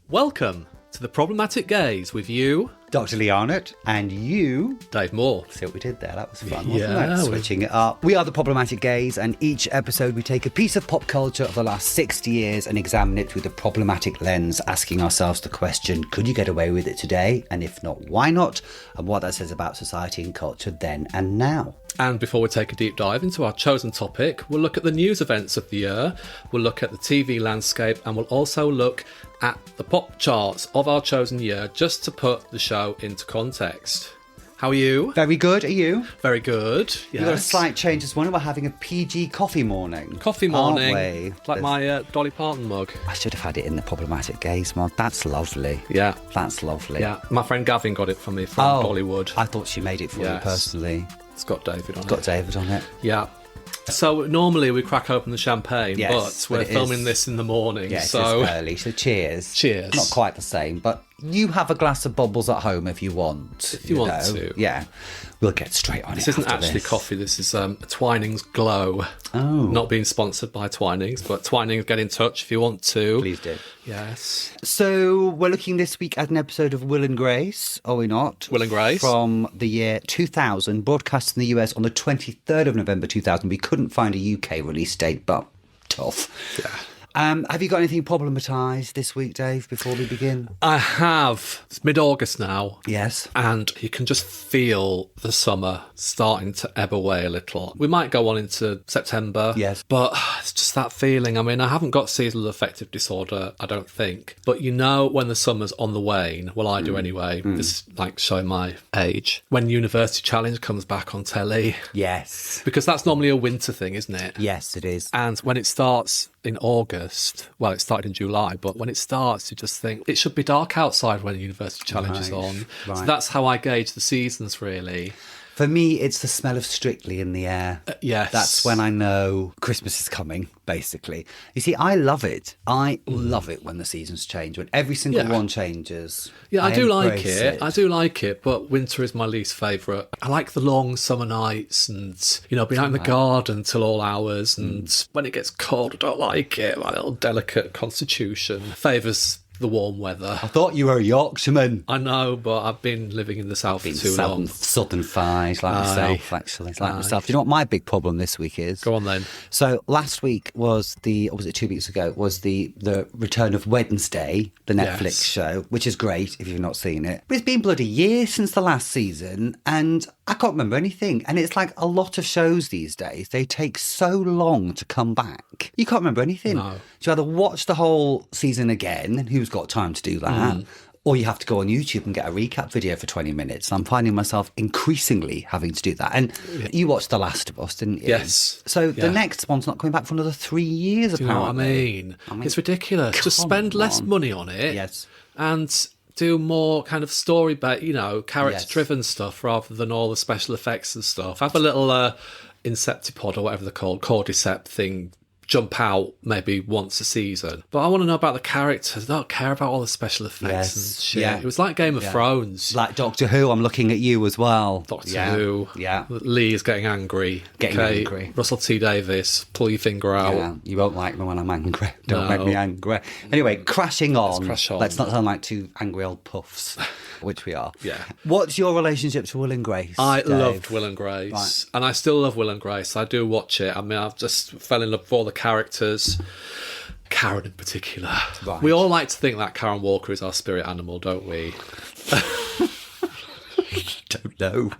Welcome to The Problematic Gaze with you, Dr. Lee Arnott, and you, Dave Moore. See what we did there? That was fun, Yeah, wasn't it? Switching it up. We are The Problematic Gaze, and each episode we take a piece of pop culture of the last 60 years and examine it through the problematic lens, asking ourselves the question, could you get away with it today? And if not, why not? And what that says about society and culture then and now. And before we take a deep dive into our chosen topic, we'll look at the news events of the year, we'll look at the TV landscape, and we'll also look at the pop charts of our chosen year, just to put the show into context. How are you? Very good. Are you? Very good, yes. You've got a slight change this morning. We're having a PG coffee morning. Coffee morning. Aren't we? Like my Dolly Parton mug. I should have had it in the Problematic Gaze mug. That's lovely. Yeah. That's lovely. Yeah. My friend Gavin got it for me from Dollywood. I thought she made it for you personally. It's got David on it. Got David on it. Yeah. So normally we crack open the champagne, but we're filming this in the morning. Yes, so it's early, so cheers. Cheers. Not quite the same, but you have a glass of bubbles at home if you want. If you want to. Yeah. We'll get straight on This it. isn't actually coffee, this is Twinings Glow. Oh. Not being sponsored by Twinings, but Twinings, get in touch if you want to. Please do. Yes. So we're looking this week at an episode of Will and Grace, are we not? Will and Grace. From the year 2000, broadcast in the US on the 23rd of November 2000. We couldn't find a UK release date, but tough. Yeah. Have you got anything problematised this week, Dave, before we begin? I have. It's mid-August now. Yes. And you can just feel the summer starting to ebb away a little. We might go on into September. Yes. But it's just that feeling. I mean, I haven't got seasonal affective disorder, I don't think. But you know when the summer's on the wane, well, I do anyway. This is like showing my age. When University Challenge comes back on telly. Yes. Because that's normally a winter thing, isn't it? Yes, it is. And when it starts in August, well, it started in July, but when it starts, you just think it should be dark outside when the University Challenge is on. Right. So that's how I gauge the seasons, really. For me, it's the smell of Strictly in the air. Yes. That's when I know Christmas is coming, basically. You see, I love it. I love it when the seasons change, when every single one changes. Yeah, I do like embrace it. I do like it, but winter is my least favourite. I like the long summer nights and, you know, being out in the garden till all hours. And when it gets cold, I don't like it. My little delicate constitution favours the warm weather. I thought you were a Yorkshireman. I know, but I've been living in the south for too long. Southern Fies, like myself, actually. Like myself. Do you know what my big problem this week is? Go on then. So last week was or was it 2 weeks ago, was the return of Wednesday, the Netflix show, which is great if you've not seen it. But it's been bloody years since the last season, and I can't remember anything. And it's like a lot of shows these days, they take so long to come back. You can't remember anything. No. You either watch the whole season again, and who's got time to do that, or you have to go on YouTube and get a recap video for 20 minutes. I'm finding myself increasingly having to do that. And you watched The Last of Us, didn't you? Yes. So the next one's not coming back for another 3 years, apparently. Do you know what I mean? It's ridiculous. Just spend less money on it. Yes. And do more kind of story-based, you know, character-driven stuff rather than all the special effects and stuff. Have a little Insectipod or whatever they're called, Cordyceps thing, jump out maybe once a season. But I want to know about the characters. I don't care about all the special effects and shit. Yeah. It was like Game of Thrones. Like Doctor Who, I'm looking at you as well. Doctor Who. Yeah. Lee is getting angry. Angry. Russell T Davies, pull your finger out. Yeah, you won't like me when I'm angry. Don't make me angry. Anyway, crashing on. Let's crash on. Let's not sound like two angry old puffs, which we are. Yeah. What's your relationship to Will and Grace, I Dave? loved Will and Grace. Right. And I still love Will and Grace. I do watch it. I mean, I've just fell in love with all the characters. Karen in particular. Right. We all like to think that Karen Walker is our spirit animal, don't we? Don't know.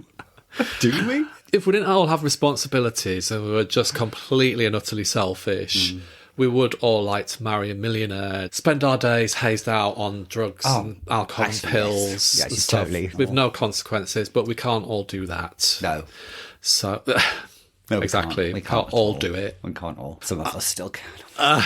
Do we? If we didn't all have responsibilities and we were just completely and utterly selfish, we would all like to marry a millionaire, spend our days hazed out on drugs and alcohol and pills yes, and yes, stuff totally. with no consequences, but we can't all do that. No. So, No, exactly. We can't all do it. We can't all. Some of us still can.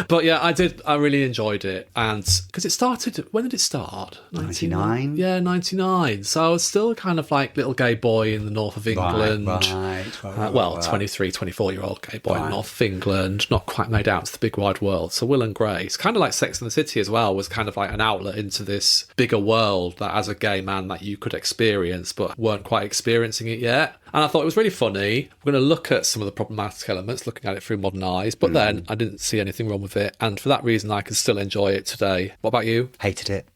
But yeah, I really enjoyed it. And because it started, when did it start? 99? Yeah, 99. So I was still kind of like little gay boy in the north of England. Right. 23, 24-year-old gay boy in the north of England, not quite made out to the big wide world. So Will and Grace, kind of like Sex and the City as well, was kind of like an outlet into this bigger world that as a gay man that you could experience, but weren't quite experiencing it yet. And I thought it was really funny. We're going to look at some of the problematic elements, looking at it through modern eyes. But then I didn't see anything wrong with it. And for that reason, I can still enjoy it today. What about you? Hated it.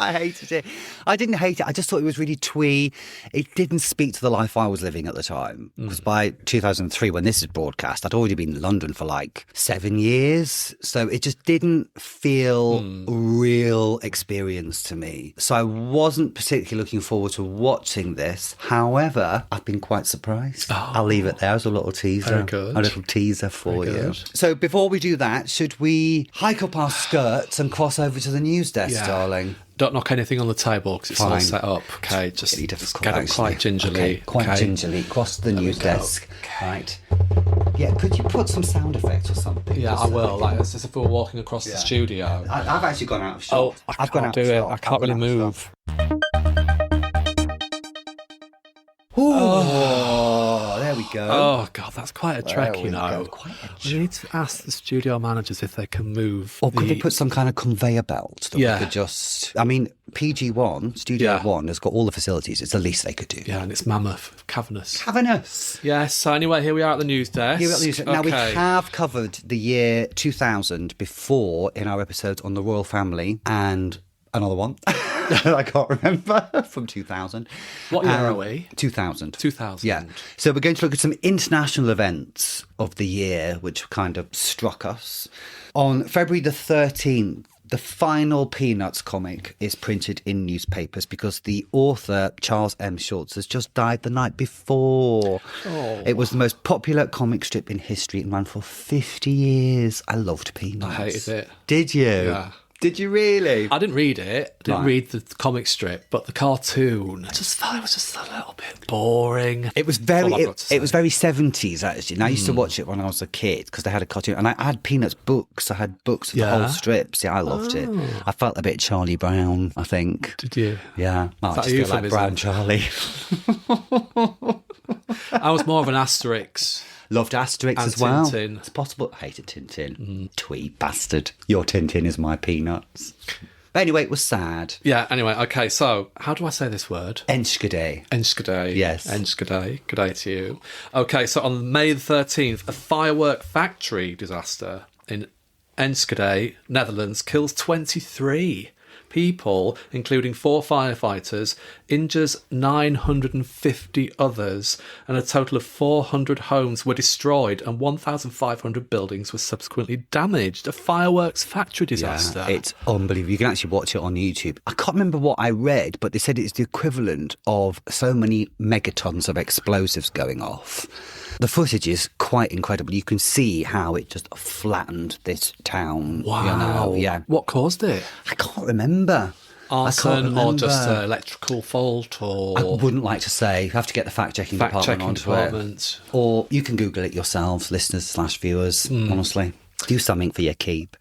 I hated it. I didn't hate it. I just thought it was really twee. It didn't speak to the life I was living at the time. Because by 2003, when this is broadcast, I'd already been in London for like 7 years. So it just didn't feel real experience to me. So I wasn't particularly looking forward to watching this. However, I've been quite surprised. I'll leave it there as a little teaser. Very good. A little teaser for Very you. good. So before we do that, should we hike up our skirts and cross over to the news desk, darling? Don't knock anything on the table because it's all set up. Okay, just Really get difficult, it quite gingerly. Okay, quite gingerly. Cross the news desk. Okay. Right. Yeah, could you put some sound effects or something? Yeah, Just I so will. we Like can- as if we were walking across the studio. I've actually gone out of shot. I've gone out do it. I can't really move. Oh, there we go. Oh God, that's quite a trek, There you we know. go, quite a We need to ask the studio managers if they can move. Or could they put some kind of conveyor belt that we could just... I mean, PG1, Studio 1, has got all the facilities. It's the least they could do. Yeah, and it's mammoth, cavernous. Cavernous. Yes, so anyway, here we are at the news desk. Here at the news desk. Now, we have covered the year 2000 before in our episodes on the royal family and another one. I can't remember, from 2000. What year are we? 2000. 2000. Yeah. So we're going to look at some international events of the year which kind of struck us. On February the 13th, the final Peanuts comic is printed in newspapers because the author, Charles M. Schulz, has just died the night before. Oh. It was the most popular comic strip in history and ran for 50 years. I loved Peanuts. I hated it. Did you? Yeah. Did you really? I didn't read it. I didn't read the comic strip, but the cartoon. I just thought it was just a little bit boring. It was very, it was very 70s actually. And I used to Hmm. watch it when I was a kid because they had a cartoon, and I had Peanuts books. I had books of the whole strips. Yeah, I loved it. I felt a bit Charlie Brown, I think. Did you? Yeah, I just feel like Brown Charlie. I was more of an Asterix. Loved Asterix and as well. Tintin. It's possible. Hated Tintin. Twee bastard. Your Tintin is my Peanuts. But anyway, it was sad. Yeah, anyway, okay, so how do I say this word? Enschede. Enschede. Yes. Enschede. Good day to you. Okay, so on May the 13th, a firework factory disaster in Enschede, Netherlands, kills 23 people, including 4 firefighters, injures 950 others, and a total of 400 homes were destroyed and 1,500 buildings were subsequently damaged. A fireworks factory disaster. Yeah, it's unbelievable. You can actually watch it on YouTube. I can't remember what I read, but they said it's the equivalent of so many megatons of explosives going off. The footage is quite incredible. You can see how it just flattened this town. Wow. You know? Yeah. What caused it? I can't remember. Arson or just an electrical fault? Or I wouldn't like to say. You have to get the fact-checking department onto it. Or you can Google it yourselves, listeners/viewers, honestly. Do something for your keep.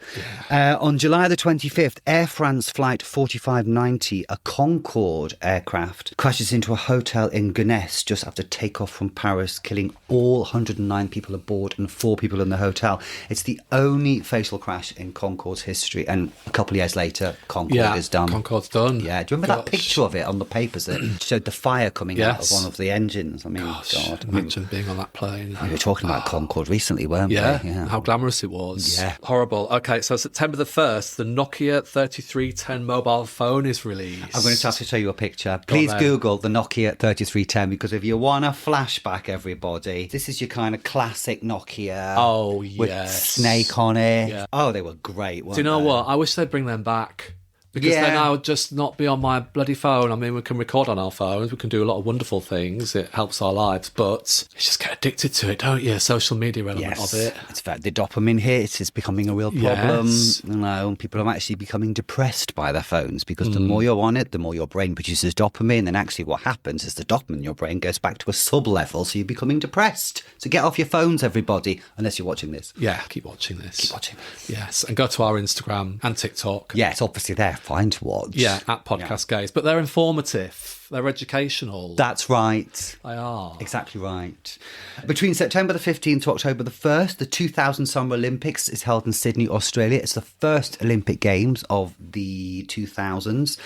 Yeah. On July the 25th, Air France Flight 4590, a Concorde aircraft, crashes into a hotel in Gonesse just after takeoff from Paris, killing all 109 people aboard and 4 people in the hotel. It's the only fatal crash in Concorde's history. And a couple of years later, Concorde is done. Concorde's done. Yeah. Do you remember that picture of it on the papers that showed the fire coming out of one of the engines? I mean, God. Imagine being on that plane. We were talking about Concorde recently, weren't we? Yeah. How glamorous it was. Yeah. Horrible. Okay, so September the 1st, the Nokia 3310 mobile phone is released. I'm going to have to show you a picture. Please Google the Nokia 3310 because if you want a flashback, everybody, this is your kind of classic Nokia. Oh, yes. With Snake on it. Yeah. Oh, they were great, weren't Do you know they? what? I wish they'd bring them back. Because then I would just not be on my bloody phone. I mean, we can record on our phones. We can do a lot of wonderful things. It helps our lives. But you just get addicted to it, don't you? Social media element of it. It's fact. The dopamine hit is becoming a real problem. You know, people are actually becoming depressed by their phones because the more you're on it, the more your brain produces dopamine. And actually what happens is the dopamine in your brain goes back to a sub-level. So you're becoming depressed. So get off your phones, everybody, unless you're watching this. Yeah, keep watching this. Keep watching this. Yes, and go to our Instagram and TikTok. Yeah, it's obviously there. Fine to watch. Yeah, at Podcast Gaze. But they're informative. They're educational. That's right. They are. Exactly right. Between September the 15th to October the 1st, the 2000 Summer Olympics is held in Sydney, Australia. It's the first Olympic Games of the 2000s.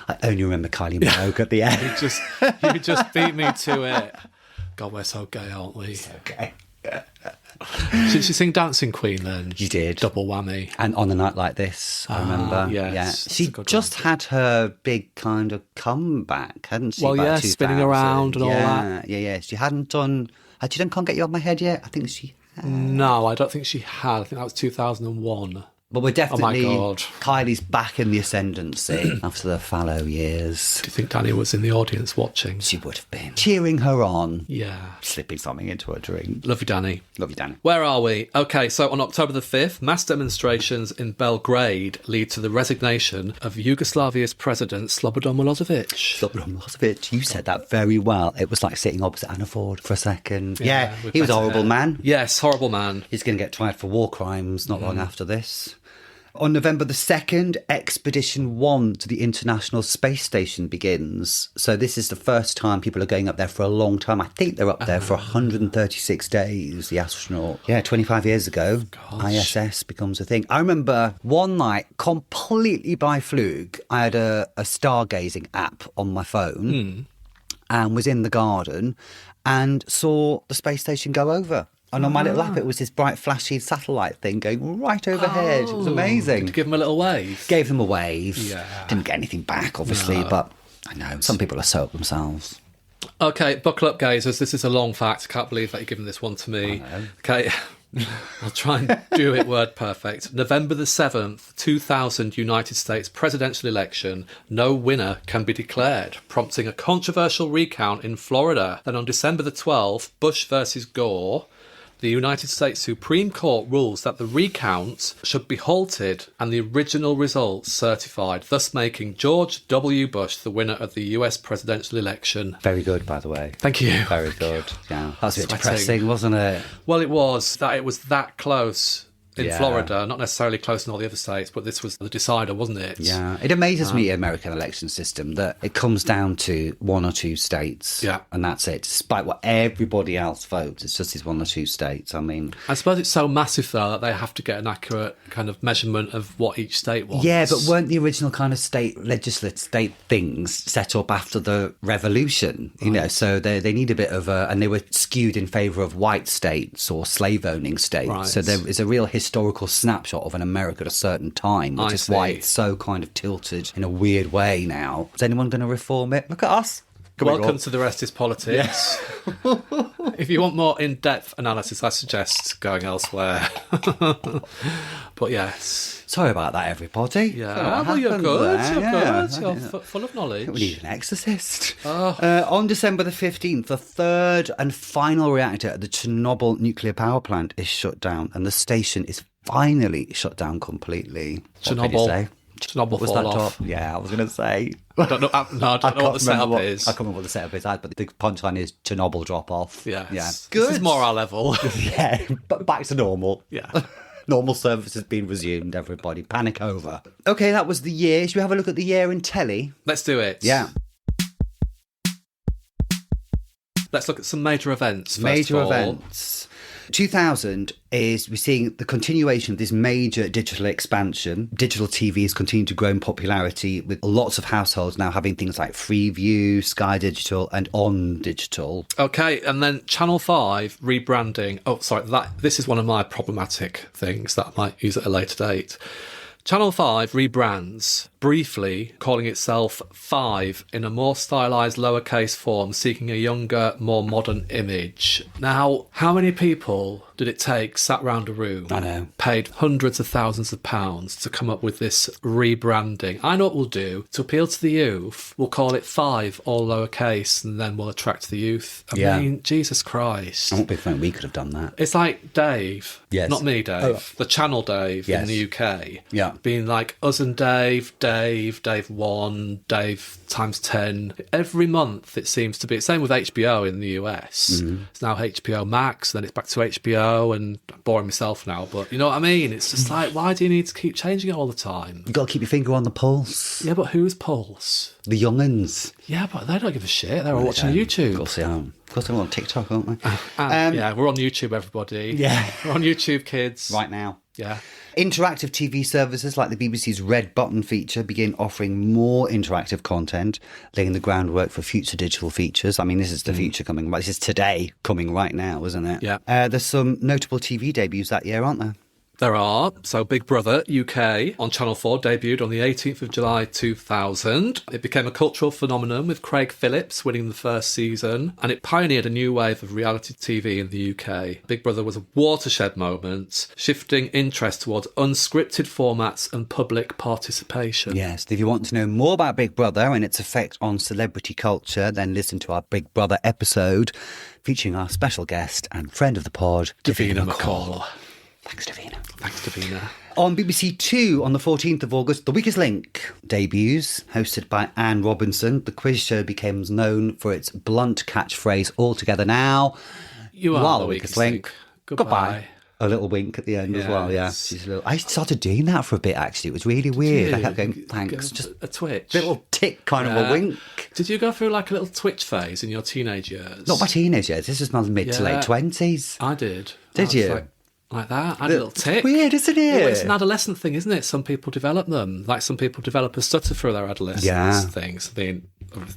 I only remember Kylie Minogue at the end. You just beat me to it. God, we're so gay, aren't we? So gay. Did she sing Dancing Queen then? You did. Double whammy. And On a Night Like This, I remember. Yes, yeah. She just had her big kind of comeback, hadn't she? Well, yeah, spinning around and all that. Yeah. Had she done Can't Get You Off My Head yet? I think she had. No, I don't think she had. I think that was 2001. But we're definitely... Oh, my God. Kylie's back in the ascendancy after the fallow years. Do you think Danny was in the audience watching? She would have been. Cheering her on. Yeah. Slipping something into her drink. Love you, Danny. Love you, Danny. Where are we? Okay, so on October the 5th, mass demonstrations in Belgrade lead to the resignation of Yugoslavia's president, Slobodan Milosevic. Slobodan Milosevic, you said that very well. It was like sitting opposite Anna Ford for a second. Yeah, he was a horrible man. Yes, horrible man. He's going to get tried for war crimes not long after this. On November the 2nd, Expedition 1 to the International Space Station begins. So this is the first time people are going up there for a long time. I think they're up there for 136 days, the astronaut. Yeah, 25 years ago, ISS becomes a thing. I remember one night, completely by fluke, I had a stargazing app on my phone and was in the garden and saw the space station go over. And on my little app, it was this bright, flashy satellite thing going right overhead. It was amazing. Did you give them a little wave? Gave them a wave. Yeah. Didn't get anything back, obviously, but I know, some people are so up themselves. Okay, buckle up, gazers. This is a long fact. I can't believe that you're giving this one to me. Okay, I'll try and do it word perfect. November the 7th, 2000 United States presidential election. No winner can be declared, prompting a controversial recount in Florida. Then on December the 12th, Bush versus Gore. The United States Supreme Court rules that the recounts should be halted and the original results certified, thus making George W. Bush the winner of the US presidential election. Very good, by the way. Thank you. Very good. Yeah, that was a bit depressing, wasn't it? Well, it was that close in Florida, not necessarily close in all the other states, but this was the decider, wasn't it? Yeah, it amazes me, the American election system, that it comes down to one or two states, and that's it. Despite what everybody else votes, it's just these one or two states. I mean, I suppose it's so massive, though, that they have to get an accurate kind of measurement of what each state wants. Yeah, but weren't the original kind of state things set up after the revolution? You know, so they need a bit of and they were skewed in favour of white states or slave-owning states. Right. So there is a real historical snapshot of an America at a certain time, which is why it's so kind of tilted in a weird way now. Is anyone going to reform it? Look at us. Welcome to The Rest is Politics. Yeah. If you want more in-depth analysis, I suggest going elsewhere. But yes. Sorry about that, everybody. Yeah, well, you're good. You're full of knowledge. We need an exorcist. On December the 15th, the third and final reactor at the Chernobyl nuclear power plant is shut down, and the station is finally shut down completely. Chernobyl was fall that off. top? Yeah, I was going to say. I don't know what the setup is. I can't remember what the setup is, but the punchline is Chernobyl drop off. Yes. Yeah. Good. This is more our level. Yeah, but back to normal. Yeah. Normal service has been resumed, everybody. Panic over. Okay, that was the year. Should we have a look at the year in telly? Let's do it. Yeah. Let's look at some major events. Major events. 2000 is we're seeing the continuation of this major digital expansion. Digital TV is continuing to grow in popularity, with lots of households now having things like Freeview, Sky Digital and On Digital. Okay, and then Channel 5 rebranding. Oh, sorry, this is one of my problematic things that I might use at a later date. Channel 5 rebrands, briefly calling itself 5 in a more stylised lowercase form, seeking a younger, more modern image. Now, how many people did it take, sat round a room, I know, paid hundreds of thousands of pounds to come up with this rebranding? I know what we'll do. To appeal to the youth, we'll call it 5, all lowercase, and then we'll attract the youth. I mean, Jesus Christ. I won't be think we could have done that. It's like Dave. Yes. Not me, Dave. The channel Dave in the UK. Yeah. being like us and Dave 1, Dave times 10. Every month it seems to be. Same with HBO in the US. It's now HBO Max, then it's back to HBO, and I'm boring myself now, but you know what I mean? It's just like, why do you need to keep changing it all the time? You've got to keep your finger on the pulse. Yeah, but who's Pulse? The young'uns. Yeah, but they don't give a shit. They're all watching YouTube. Of course they are. Of course they're on TikTok, aren't they? Yeah, we're on YouTube, everybody. Yeah. We're on YouTube, kids. Right now. Yeah. Interactive TV services like the BBC's Red Button feature begin offering more interactive content, laying the groundwork for future digital features. I mean, this is the future coming. This is today coming right now, isn't it? Yeah. There's some notable TV debuts that year, aren't there? There are. So Big Brother UK on Channel 4 debuted on the 18th of July 2000. It became a cultural phenomenon with Craig Phillips winning the first season, and it pioneered a new wave of reality TV in the UK. Big Brother was a watershed moment, shifting interest towards unscripted formats and public participation. Yes, if you want to know more about Big Brother and its effect on celebrity culture, then listen to our Big Brother episode featuring our special guest and friend of the pod, Davina McCall. Thanks, Davina. Thanks, Davina. On BBC Two on the 14th of August, The Weakest Link debuts, hosted by Anne Robinson. The quiz show becomes known for its blunt catchphrase, all together now. You are the weakest link. Goodbye. A little wink at the end as well, yeah. Yes. She's a little... I started doing that for a bit, actually. It was really weird. I kept going, thanks. Just a twitch. little tick, kind of a wink. Did you go through like a little twitch phase in your teenage years? Not my teenage years. This is my mid to late 20s. I did. Did you? Like that. I had a little tick. It's weird, isn't it? Yeah, it's an adolescent thing, isn't it? Some people develop them. Like some people develop a stutter through their adolescence things. I mean,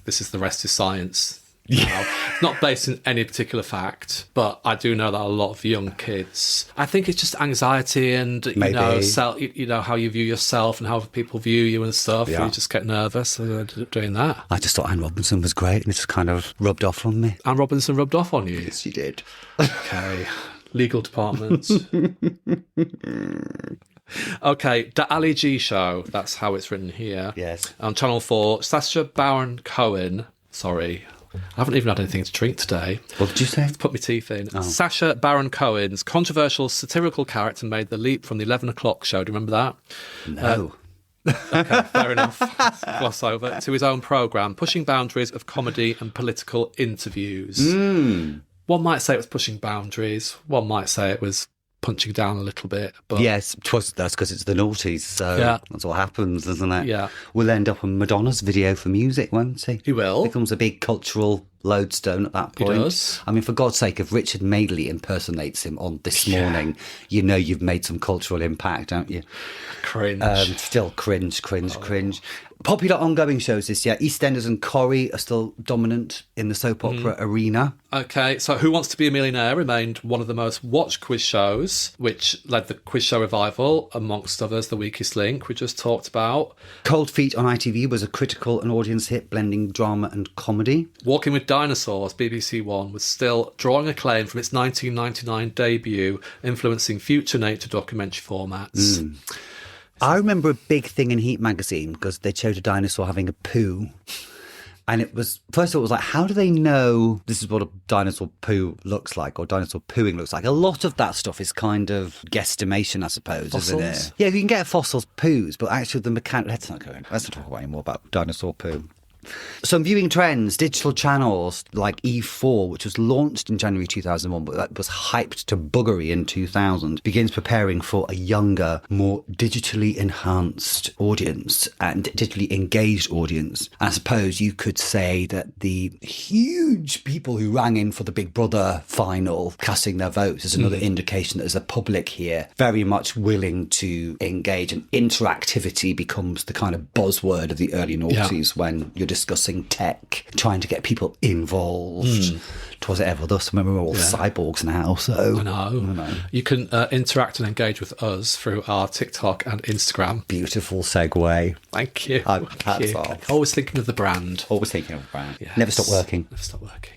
this is the rest is science. Yeah. It's not based in any particular fact, but I do know that a lot of young kids, I think it's just anxiety and, you know, how you view yourself and how people view you and stuff. Yeah. You just get nervous doing that. I just thought Anne Robinson was great and it just kind of rubbed off on me. Anne Robinson rubbed off on you? Yes, she did. Okay. Legal department. Okay, the Ali G Show. That's how it's written here. Yes. On Channel 4, Sacha Baron Cohen. Sorry, I haven't even had anything to drink today. What did you say? Put my teeth in. Oh. Sacha Baron Cohen's controversial satirical character made the leap from the 11 o'clock show. Do you remember that? No. Okay, fair enough. Gloss over. To his own programme, pushing boundaries of comedy and political interviews. One might say it was pushing boundaries. One might say it was punching down a little bit. But yes, that's because it's the noughties, so that's what happens, isn't it? Yeah. We'll end up on Madonna's video for music, won't he? He will. Becomes a big cultural lodestone at that point. He does. I mean, for God's sake, if Richard Madeley impersonates him on This Morning, you know you've made some cultural impact, don't you? Cringe. Still cringe. Popular ongoing shows this year. EastEnders and Corrie are still dominant in the soap opera arena. Okay, so Who Wants to Be a Millionaire remained one of the most watched quiz shows, which led the quiz show revival, amongst others, The Weakest Link, we just talked about. Cold Feet on ITV was a critical and audience hit, blending drama and comedy. Walking with Dinosaurs, BBC One, was still drawing acclaim from its 1999 debut, influencing future nature documentary formats. I remember a big thing in Heat magazine because they showed a dinosaur having a poo. And it was, first of all, it was like, how do they know this is what a dinosaur poo looks like or dinosaur pooing looks like? A lot of that stuff is kind of guesstimation, I suppose, Fossils? isn't it? Yeah, you can get fossils poos, but actually the mechanic... Let's not talk about any more about dinosaur poo. Some viewing trends, digital channels like E4, which was launched in January 2001, but that was hyped to buggery in 2000, begins preparing for a younger, more digitally enhanced audience and digitally engaged audience. And I suppose you could say that the huge people who rang in for the Big Brother final, casting their votes, is another indication that there's a public here very much willing to engage, and interactivity becomes the kind of buzzword of the early noughties when you're discussing tech, trying to get people involved. Was it ever thus? Remember, we're all cyborgs now, so... I know. You can interact and engage with us through our TikTok and Instagram. Beautiful segue. Thank you. Hats off. Always thinking of the brand. Always thinking of the brand. Yes. Never stop working. Never stop working.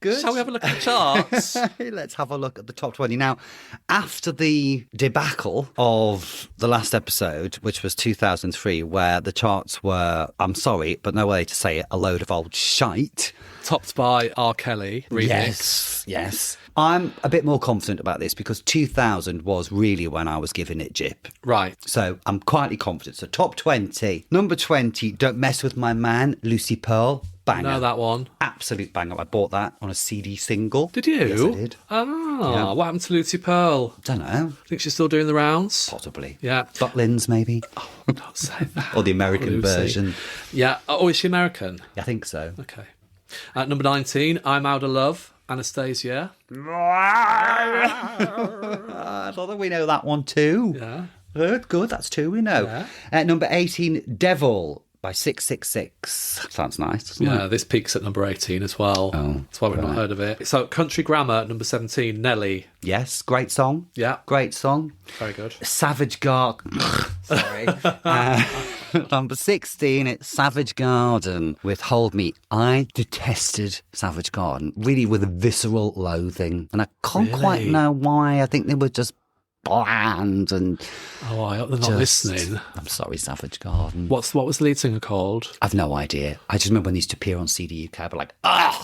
Good. Shall we have a look at the charts? Let's have a look at the top 20. Now, after the debacle of the last episode, which was 2003, where the charts were, I'm sorry, but no way to say it, a load of old shite. Topped by R. Kelly remix. Yes. Yes. I'm a bit more confident about this because 2000 was really when I was giving it jip. Right. So I'm quietly confident. So top 20. Number 20, Don't Mess With My Man, Lucy Pearl. Banger. Know that one. Absolute banger. I bought that on a CD single. Did you? Yes, I did. Oh, what happened to Lucy Pearl? Don't know. Think she's still doing the rounds? Possibly. Yeah. Butlins, maybe. Oh, don't say that. Or the American Lucy. version. Yeah. Oh, is she American? I think so. Okay. At number 19, I'm Out of Love, Anastasia. I thought that we know that one too. Yeah. Good. That's two we know. Yeah. At number 18, Devil by 666. Sounds nice, doesn't Yeah, it? this peaks at number 18 as well. Oh, That's why we've not heard of it. So, Country Grammar at number 17, Nelly. Yes, great song. Yeah. Great song. Very good. Savage Garden. Sorry. Number 16, it's Savage Garden with Hold Me. I detested Savage Garden, really with a visceral loathing. And I can't quite know why. I think they were just bland and... Oh, I hope they're not listening. I'm sorry, Savage Garden. What was the lead singer called? I've no idea. I just remember when they used to appear on CD UK, but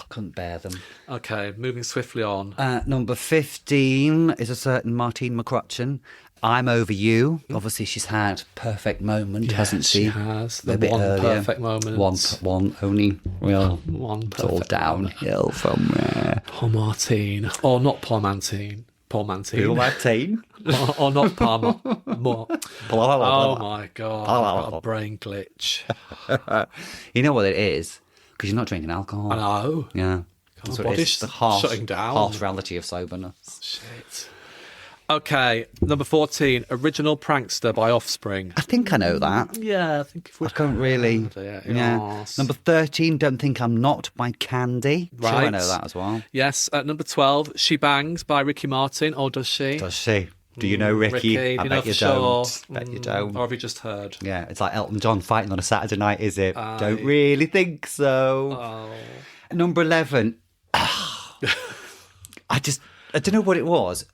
couldn't bear them. Okay, moving swiftly on. Number 15 is a certain Martine McCrutchen. I'm Over You. Obviously, she's had Perfect Moment, hasn't she? She has. A bit one earlier. perfect moment. One only. Well, One it's all perfect downhill from there. Paul Martine. Or not Paul Mantine. Paul Mantine. Martine. or not Paul Oh my God. I've got a brain glitch. You know what it is? Because you're not drinking alcohol. I know. Yeah. God, So body's it's the harsh, shutting down. harsh reality of soberness. Shit. Okay, number 14, Original Prankster by Offspring. I think I know that. Yeah, I think if we I can't really. Yeah. Number 13, Don't Think I'm Not by Candy. Sure, I Right. know that as well. Yes, at number 12, She Bangs by Ricky Martin, or does she? Does she? Do you know Ricky? do I you know bet for you sure? don't. Bet you don't. Or have you just heard? Yeah, it's like Elton John fighting on a Saturday night, is it? Don't really think so. Oh. Number 11. I don't know what it was.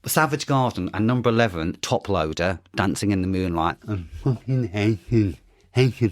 Savage Garden and number 11, Top Loader, Dancing in the Moonlight. I'm fucking hating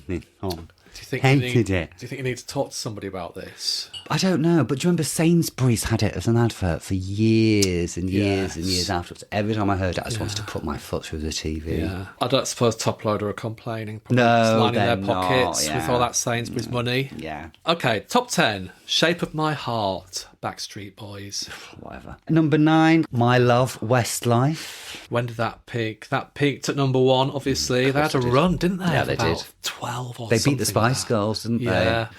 this song. Do you think Hated it. Do you think you need to talk to somebody about this? I don't know, but do you remember Sainsbury's had it as an advert for years and years and years afterwards? Every time I heard it, I just wanted to put my foot through the TV. Yeah. I don't suppose Top Loader are complaining. Probably No, just lining they're their pockets not, with all that Sainsbury's money. Yeah, Okay, top 10, Shape of My Heart, Backstreet Boys. whatever. Number 9, My Love, Westlife. When did that peak? That peaked at number 1, obviously. They had a run, didn't they? Yeah, Of they about did. 12 or They something beat the Spice Girls, didn't Yeah.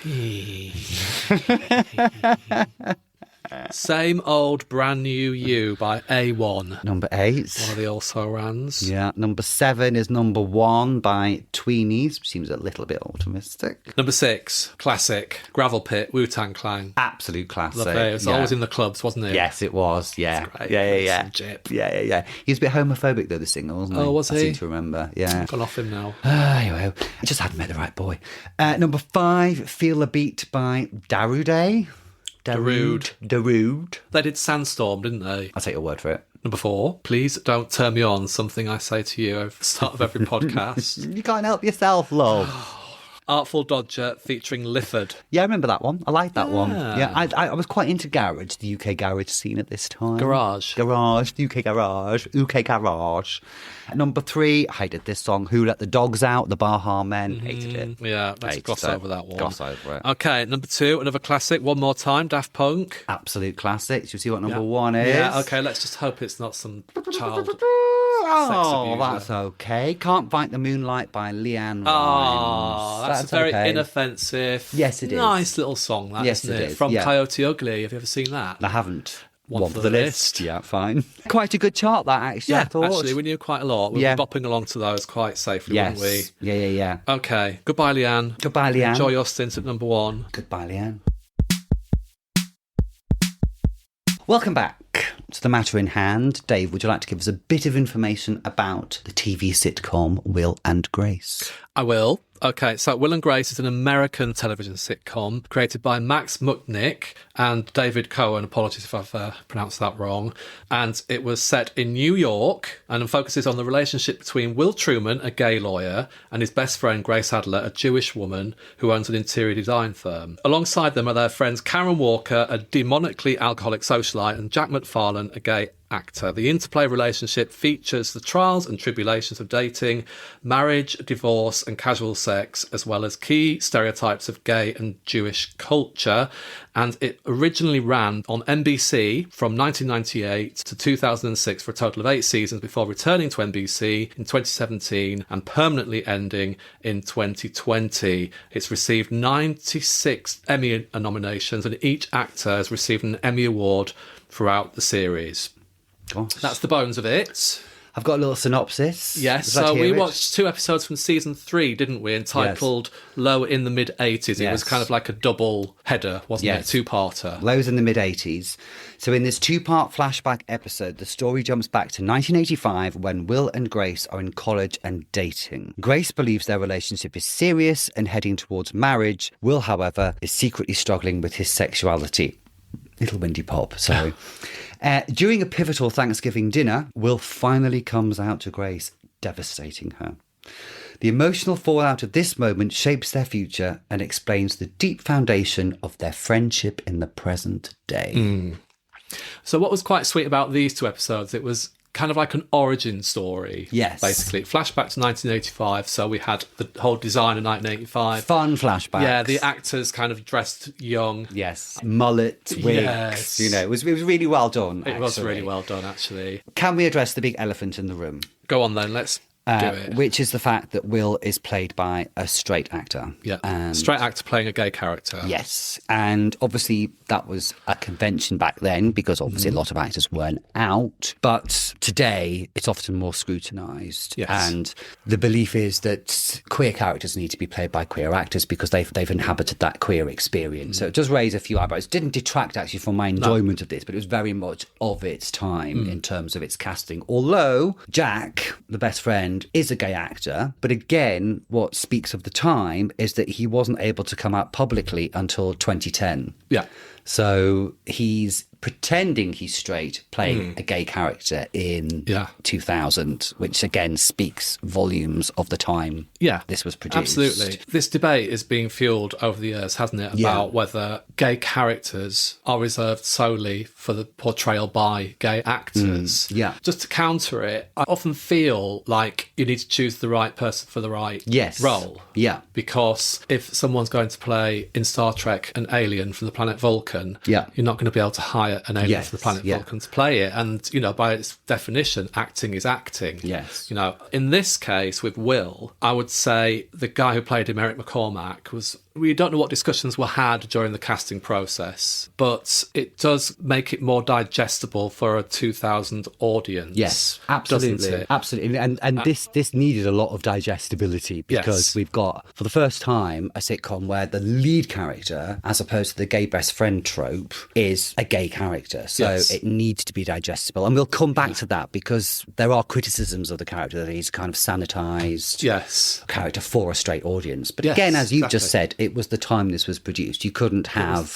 Same Old Brand New You by A1. they? Number 8. One of the also-rans. Yeah, number 7 is Number 1 by Tweenies, which seems a little bit optimistic. Number 6, classic, Gravel Pit, Wu-Tang Clan. Absolute classic. Lovely. It was always in the clubs, wasn't it? Yes, it was. Yeah, Great. yeah. Some jip. Yeah. He was a bit homophobic though, the singer, wasn't he? Oh, was I he? seem to remember. Yeah. Gone off him now. Anyway, I just hadn't met the right boy. Number 5, Feel the Beat by Darude. Darude. They did Sandstorm, didn't they? I'll take your word for it. Number 4, Please Don't Turn Me On, something I say to you at the start of every podcast. You can't help yourself, love. Artful Dodger featuring Lifford. Yeah, I remember that one. I like that one. Yeah. Yeah, I was quite into garage, the UK garage scene at this time. Garage. UK garage. Number 3, I hated this song, Who Let the Dogs Out, the Baha Men. Hated it. Yeah, let's Hated gloss it. over that one. Gloss over it. Okay, number 2, another classic, One More Time, Daft Punk. Absolute classic. Shall we see what number 1 is? Yeah, okay, let's just hope it's not some child. Oh, abuser. that's okay. Can't Fight the Moonlight by Leanne Rimes. Oh, that's a very okay. inoffensive. Yes, it is. Nice little song, that, Yes, isn't it it? is, From yeah. Coyote Ugly. Have you ever seen that? I haven't. One for the list. Yeah, fine. Quite a good chart, that, actually, I Yeah, thought. actually, we knew quite a lot. We Yeah. were bopping along to those quite safely, Yes. wouldn't we? Yeah. Okay, goodbye, Leanne. Goodbye, Leanne. Enjoy your stint at number 1. Goodbye, Leanne. Welcome back to the matter in hand. Dave, would you like to give us a bit of information about the TV sitcom Will and Grace? I will. Okay, so Will and Grace is an American television sitcom created by Max Muchnick and David Cohen. Apologies if I've pronounced that wrong. And it was set in New York and focuses on the relationship between Will Truman, a gay lawyer, and his best friend Grace Adler, a Jewish woman who owns an interior design firm. Alongside them are their friends Karen Walker, a demonically alcoholic socialite, and Jack McFarlane, a gay actor. The interplay relationship features the trials and tribulations of dating, marriage, divorce, and casual sex, as well as key stereotypes of gay and Jewish culture. And it originally ran on NBC from 1998 to 2006 for a total of 8 seasons before returning to NBC in 2017 and permanently ending in 2020. It's received 96 Emmy nominations, and each actor has received an Emmy Award throughout the series. Gosh. That's the bones of it. I've got a little synopsis. Yes, so we watched 2 episodes from season 3, didn't we? Entitled Low in the Mid-Eighties. It was kind of like a double header, wasn't it? A 2-parter. Lows in the Mid-80s. So in this 2-part flashback episode, the story jumps back to 1985 when Will and Grace are in college and dating. Grace believes their relationship is serious and heading towards marriage. Will, however, is secretly struggling with his sexuality. Little windy pop, sorry. During a pivotal Thanksgiving dinner, Will finally comes out to Grace, devastating her. The emotional fallout of this moment shapes their future and explains the deep foundation of their friendship in the present day. So what was quite sweet about these 2 episodes, it was kind of like an origin story. Yes. Basically. Flashback to 1985. So we had the whole design of 1985. Fun flashbacks. Yeah, the actors kind of dressed young. Yes. Mullet, wigs. Yes. You know, it was really well done. It was really well done, actually. Can we address the big elephant in the room? Go on then, let's do it. Which is the fact that Will is played by a straight actor. Yeah, straight actor playing a gay character. Yes, and obviously that was a convention back then because obviously a lot of actors weren't out. But today it's often more scrutinised. Yes. And the belief is that queer characters need to be played by queer actors because they've inhabited that queer experience. So it does raise a few eyebrows. It didn't detract actually from my enjoyment of this, but it was very much of its time in terms of its casting. Although Jack, the best friend, is a gay actor, but again, what speaks of the time is that he wasn't able to come out publicly until 2010. Yeah. So he's pretending he's straight, playing a gay character in 2000, which again speaks volumes of the time this was produced. Absolutely. This debate is being fueled over the years, hasn't it, about whether gay characters are reserved solely for the portrayal by gay actors. Just to counter it, I often feel like you need to choose the right person for the right role. Yeah. Because if someone's going to play in Star Trek an alien from the planet Vulcan, you're not going to be able to hire an alien from the planet Vulcan to play it. And, you know, by its definition, acting is acting. Yes. You know, in this case with Will, I would say the guy who played him, Eric McCormack, was... We don't know what discussions were had during the casting process, but it does make it more digestible for a 2000 audience. Yes, absolutely. Doesn't it? Absolutely. And this needed a lot of digestibility because we've got, for the first time, a sitcom where the lead character, as opposed to the gay best friend trope, is a gay character. So it needs to be digestible. And we'll come back to that because there are criticisms of the character that he's kind of sanitized character for a straight audience. But again, as you've just said, it was the time this was produced. You couldn't have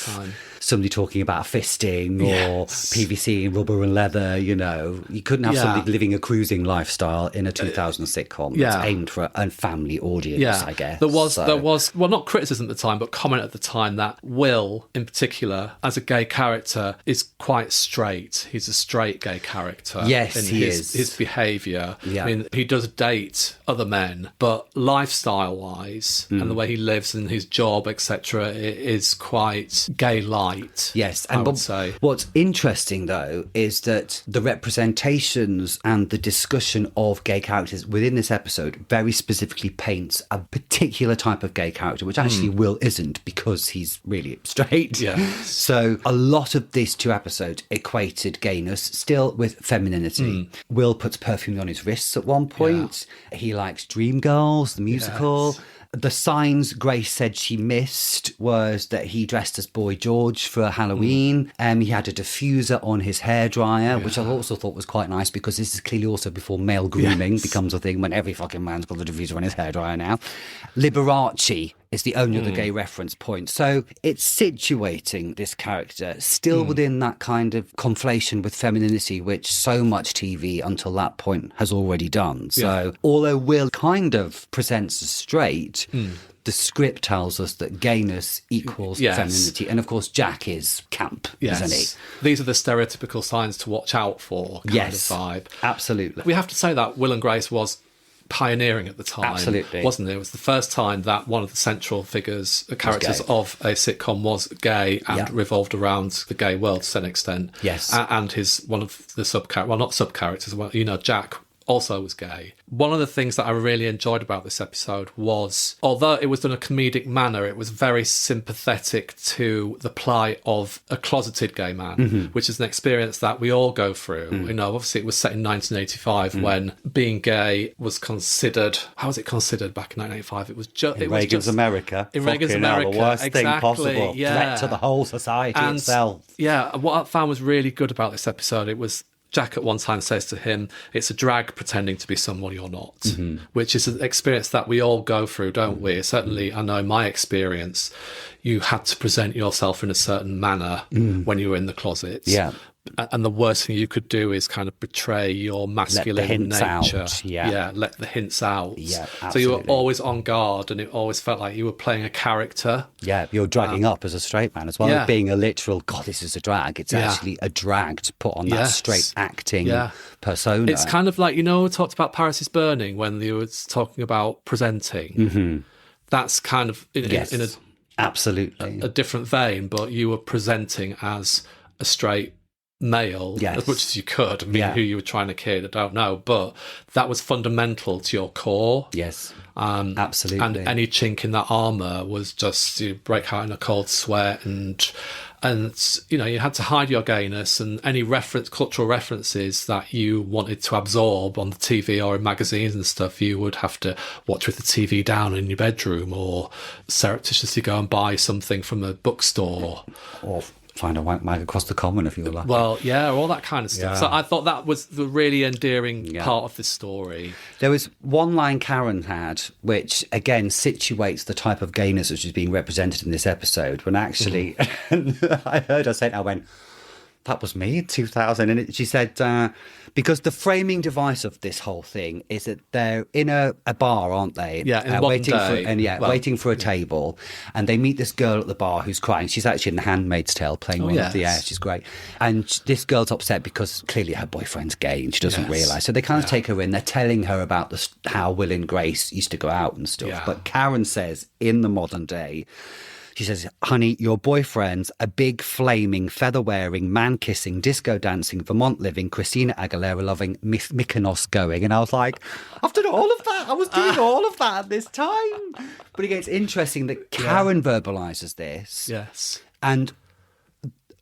somebody talking about fisting or PVC and rubber and leather, you know. You couldn't have somebody living a cruising lifestyle in a 2000 sitcom that's aimed for a family audience, I guess. There was, well, not criticism at the time, but comment at the time that Will, in particular, as a gay character, is quite straight. He's a straight gay character. Yes, in he is. His behaviour. I mean, he does date other men, but lifestyle-wise and the way he lives and his job, etc., is quite gay-light. Yes, and I would say. What's interesting though is that the representations and the discussion of gay characters within this episode very specifically paints a particular type of gay character, which actually Will isn't because he's really straight. So a lot of these 2 episodes equated gayness still with femininity. Will puts perfume on his wrists at one point. He likes Dreamgirls, the musical. The signs Grace said she missed was that he dressed as Boy George for Halloween. He had a diffuser on his hairdryer, which I also thought was quite nice because this is clearly also before male grooming becomes a thing when every fucking man's got a diffuser on his hairdryer now. Liberace is the only other gay reference point. So it's situating this character still within that kind of conflation with femininity, which so much TV until that point has already done. So although Will kind of presents as straight, the script tells us that gayness equals femininity. And of course, Jack is camp, isn't he? These are the stereotypical signs to watch out for kind of vibe. Absolutely. We have to say that Will and Grace was pioneering at the time, absolutely, wasn't it? It was the first time that one of the central figures, the characters of a sitcom was gay and revolved around the gay world to an extent. Yes. And one of the not sub-characters, Jack also was gay. One of the things that I really enjoyed about this episode was, although it was done in a comedic manner, it was very sympathetic to the plight of a closeted gay man, which is an experience that we all go through. You know, obviously it was set in 1985 when being gay was considered. How was it considered back in 1985? It was just in Reagan's America. In Reagan's America, the worst thing possible. Yeah. Threat to the whole society itself. Yeah, what I found was really good about this episode, it was Jack at one time says to him, it's a drag pretending to be someone you're not, which is an experience that we all go through, don't we? Certainly, I know in my experience, you had to present yourself in a certain manner when you were in the closet. Yeah. And the worst thing you could do is kind of betray your masculine nature. Out. Yeah, let the hints out. Yeah, absolutely. So you were always on guard, and it always felt like you were playing a character. Yeah, you're dragging up as a straight man as well as being a literal, God, this is a drag. It's actually a drag to put on that straight acting persona. It's kind of like, we talked about Paris is Burning when they were talking about presenting. That's kind of in a absolutely a different vein, but you were presenting as a straight male as much as you could. I mean, who you were trying to kid, I don't know, but that was fundamental to your core. Yes, absolutely. And any chink in that armour was just, you break out in a cold sweat, and you had to hide your gayness, and any cultural references that you wanted to absorb on the TV or in magazines and stuff, you would have to watch with the TV down in your bedroom, or surreptitiously go and buy something from a bookstore, or find a wank mag across the common if you were lucky. Well, all that kind of stuff. So I thought that was the really endearing part of this story. There was one line Karen had, which again situates the type of gayness which is being represented in this episode, when actually I heard her say it, I went, that was me in 2000. And she said, because the framing device of this whole thing is that they're in a bar, aren't they? Yeah, waiting for a table. And they meet this girl at the bar who's crying. She's actually in The Handmaid's Tale playing one of the She's great. And this girl's upset because clearly her boyfriend's gay and she doesn't realise. So they kind of take her in. They're telling her about how Will and Grace used to go out and stuff. Yeah. But Karen says, in the modern day, she says, honey, your boyfriend's a big, flaming, feather-wearing, man-kissing, disco-dancing, Vermont-living, Christina Aguilera-loving, Mykonos going. And I was like, I've done all of that. I was doing all of that at this time. But again, it's interesting that Karen verbalises this. Yes. And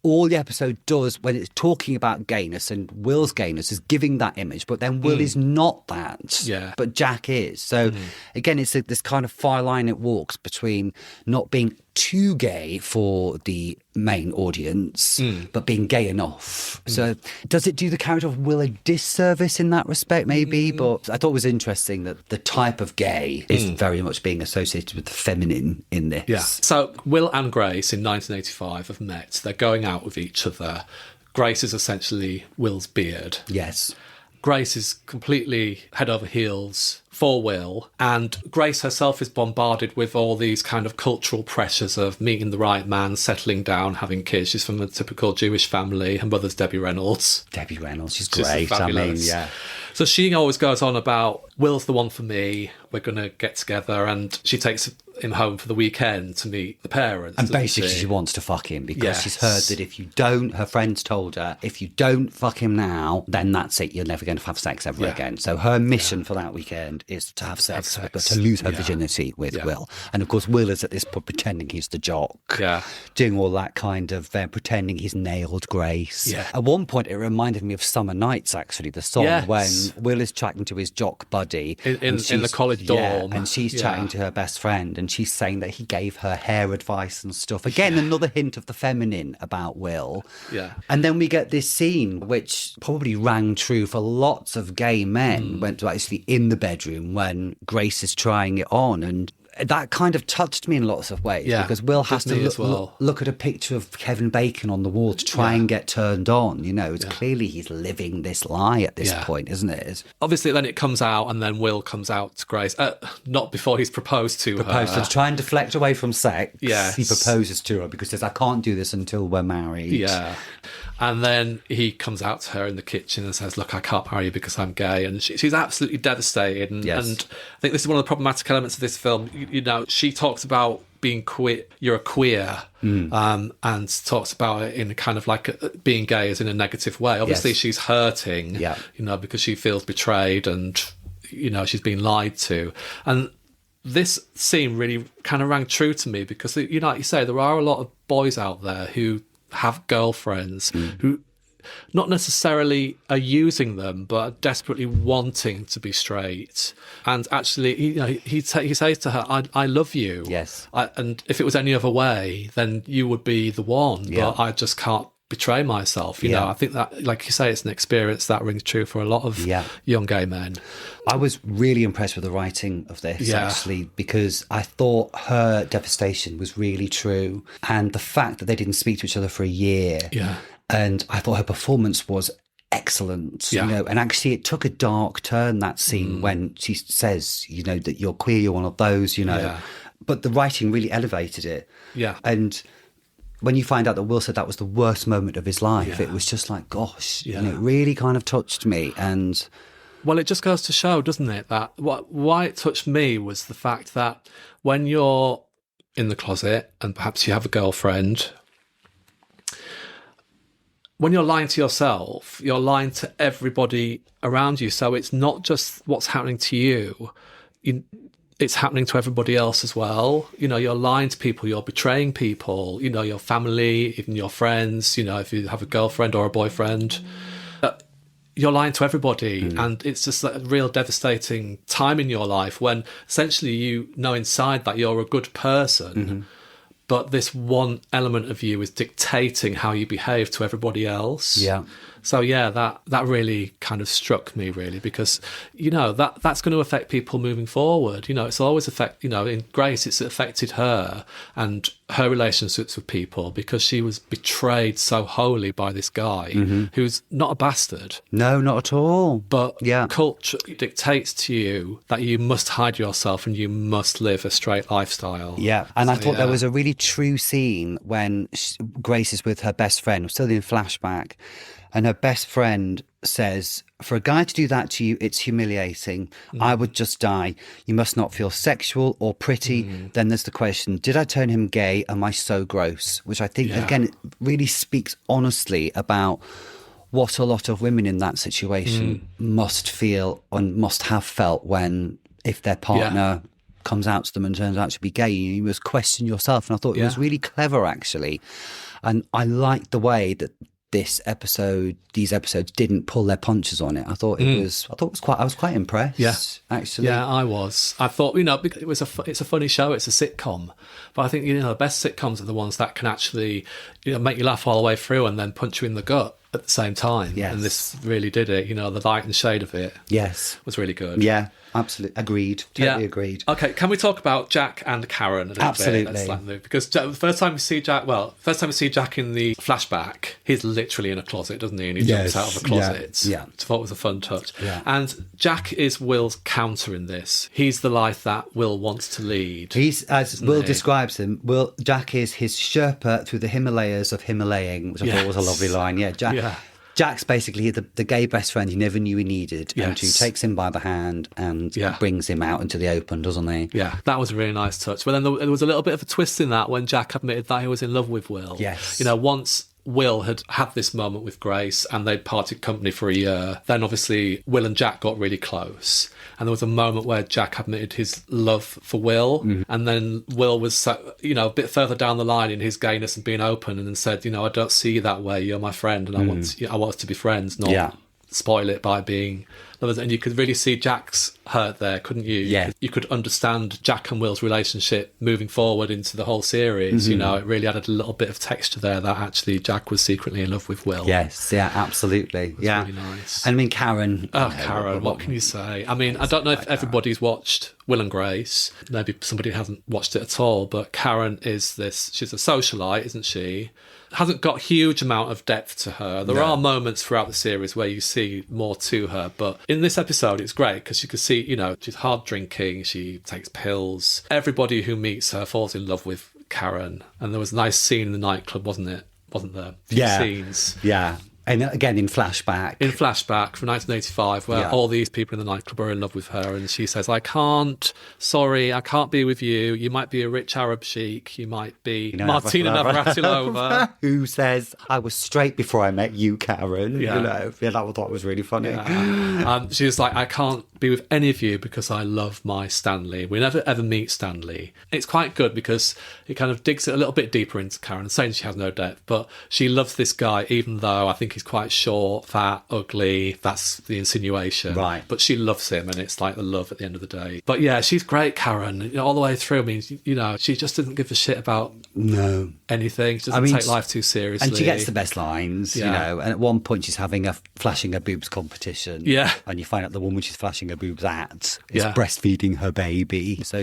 all the episode does when it's talking about gayness and Will's gayness is giving that image, but then Will is not that, but Jack is. So again, it's this kind of fine line it walks between not being too gay for the main audience, but being gay enough. So does it do the character of Will a disservice in that respect, maybe? But I thought it was interesting that the type of gay is very much being associated with the feminine in this. Yeah. So Will and Grace in 1985 have met. They're going out with each other. Grace is essentially Will's beard. Yes. Grace is completely head over heels for Will, and Grace herself is bombarded with all these kind of cultural pressures of meeting the right man, settling down, having kids. She's from a typical Jewish family. Her mother's Debbie Reynolds. Debbie Reynolds, she's great. Fabulous. So she always goes on about, Will's the one for me, we're going to get together, and she takes him home for the weekend to meet the parents. And basically she wants to fuck him because she's heard that if you don't, her friends told her, if you don't fuck him now, then that's it. You're never going to have sex ever again. So her mission for that weekend is to have sex. But to lose her virginity with Will. And of course, Will is at this point pretending he's the jock, doing all that kind of pretending he's nailed Grace. Yeah. At one point, it reminded me of Summer Nights, actually, the song when Will is chatting to his jock buddy in the college dorm, and she's chatting to her best friend, and she's saying that he gave her hair advice and stuff. Again, another hint of the feminine about Will. Yeah. And then we get this scene, which probably rang true for lots of gay men, went to actually in the bedroom when Grace is trying it on, and that kind of touched me in lots of ways because Will has to look at a picture of Kevin Bacon on the wall to try and get turned on. You know, it's clearly he's living this lie at this point, isn't it? Obviously, then it comes out, and then Will comes out to Grace. Not before he's proposed to her. To try and deflect away from sex. Yes. He proposes to her because he says, I can't do this until we're married. Yeah. And then he comes out to her in the kitchen and says, look, I can't marry you because I'm gay. And she's absolutely devastated. And I think this is one of the problematic elements of this film. You know, she talks about being queer, you're a queer, and talks about it in kind of like being gay as in a negative way. Obviously, she's hurting, you know, because she feels betrayed and, you know, she's been lied to. And this scene really kind of rang true to me because, you know, like you say, there are a lot of boys out there who have girlfriends who not necessarily are using them, but are desperately wanting to be straight. And actually, you know, he says to her, I love you. Yes. And if it was any other way, then you would be the one. Yeah. But I just can't betray myself. You know, I think that, like you say, it's an experience that rings true for a lot of young gay men. I was really impressed with the writing of this, actually, because I thought her devastation was really true. And the fact that they didn't speak to each other for a year. Yeah. And I thought her performance was excellent, you know, and actually it took a dark turn, that scene, when she says, you know, that you're queer, you're one of those, you know, but the writing really elevated it. Yeah. And when you find out that Will said that was the worst moment of his life, it was just like, gosh, you know, it really kind of touched me. And well, it just goes to show, doesn't it, that why it touched me was the fact that when you're in the closet and perhaps you have a girlfriend, when you're lying to yourself, you're lying to everybody around you. So it's not just what's happening to you, it's happening to everybody else as well. You know, you're lying to people, you're betraying people, you know, your family, even your friends, you know, if you have a girlfriend or a boyfriend, you're lying to everybody. And it's just a real devastating time in your life when essentially you know inside that you're a good person, but this one element of you is dictating how you behave to everybody else. Yeah. So yeah, that really kind of struck me, really, because, you know, that's going to affect people moving forward. You know, it's always you know, in Grace, it's affected her and her relationships with people because she was betrayed so wholly by this guy who's not a bastard. No, not at all. But culture dictates to you that you must hide yourself and you must live a straight lifestyle. Yeah, and so, I thought there was a really true scene when Grace is with her best friend, still in flashback, and her best friend says, for a guy to do that to you, it's humiliating. I would just die. You must not feel sexual or pretty. Then there's the question, did I turn him gay? Am I so gross? Which I think, again, it really speaks honestly about what a lot of women in that situation must feel and must have felt when, if their partner comes out to them and turns out to be gay, you must question yourself. And I thought it was really clever, actually. And I liked the way that these episodes didn't pull their punches on it. I thought I was quite impressed. Yeah, actually. Yeah, I was. I thought, you know, it's a funny show. It's a sitcom, but I think, you know, the best sitcoms are the ones that can actually, you know, make you laugh all the way through and then punch you in the gut at the same time. Yes. And this really did it. You know, the light and shade of it. Yes, was really good. Yeah. Absolutely agreed. Totally agreed. Okay, can we talk about Jack and Karen a little bit? Because the first time we see Jack in the flashback, he's literally in a closet, doesn't he? And he jumps out of a closet. Yeah. I thought it was a fun touch. Yeah. And Jack is Will's counter in this. He's the life that Will wants to lead. He's, as Will describes him, Jack is his Sherpa through the Himalayas of Himalayan, which I thought was a lovely line. Yeah, Jack's basically the gay best friend he never knew he needed, and who takes him by the hand and brings him out into the open, doesn't he? Yeah, that was a really nice touch. But then there was a little bit of a twist in that when Jack admitted that he was in love with Will. Yes. You know, once Will had this moment with Grace and they'd parted company for a year, then obviously Will and Jack got really close. And there was a moment where Jack admitted his love for Will, and then Will was, a bit further down the line in his gayness and being open, and then said, I don't see you that way. You're my friend, and I want us to be friends, not spoil it by being lovers. And you could really see Jack's hurt there, couldn't you? Yeah. You could understand Jack and Will's relationship moving forward into the whole series. It really added a little bit of texture there that actually Jack was secretly in love with Will. Yes, yeah, absolutely. It was really nice. And I mean, Karen. Oh, Karen, what can you say? I mean, I don't know if everybody's watched Will and Grace. Maybe somebody hasn't watched it at all, but Karen is she's a socialite, isn't she? Hasn't got a huge amount of depth to her. There are moments throughout the series where you see more to her, but in this episode it's great because you can see, she's hard drinking, she takes pills. Everybody who meets her falls in love with Karen, and there was a nice scene in the nightclub, wasn't there? Few scenes. Yeah. And again, in flashback. From 1985, where all these people in the nightclub are in love with her, and she says, I can't be with you. You might be a rich Arab sheik. You might be Martina Navratilova. Who says, I was straight before I met you, Karen. That was really funny. Yeah. She was like, I can't be with any of you because I love my Stanley. We never ever meet Stanley. It's quite good because it kind of digs it a little bit deeper into Karen, saying she has no depth, but she loves this guy, even though I think he's quite short, fat, ugly. That's the insinuation. Right. But she loves him, and it's like the love at the end of the day. But yeah, she's great, Karen, all the way through. I mean, she just doesn't give a shit about anything. She doesn't take life too seriously. And she gets the best lines, and at one point she's having a flashing her boobs competition. Yeah. And you find out the woman she's flashing her boobs at is breastfeeding her baby. So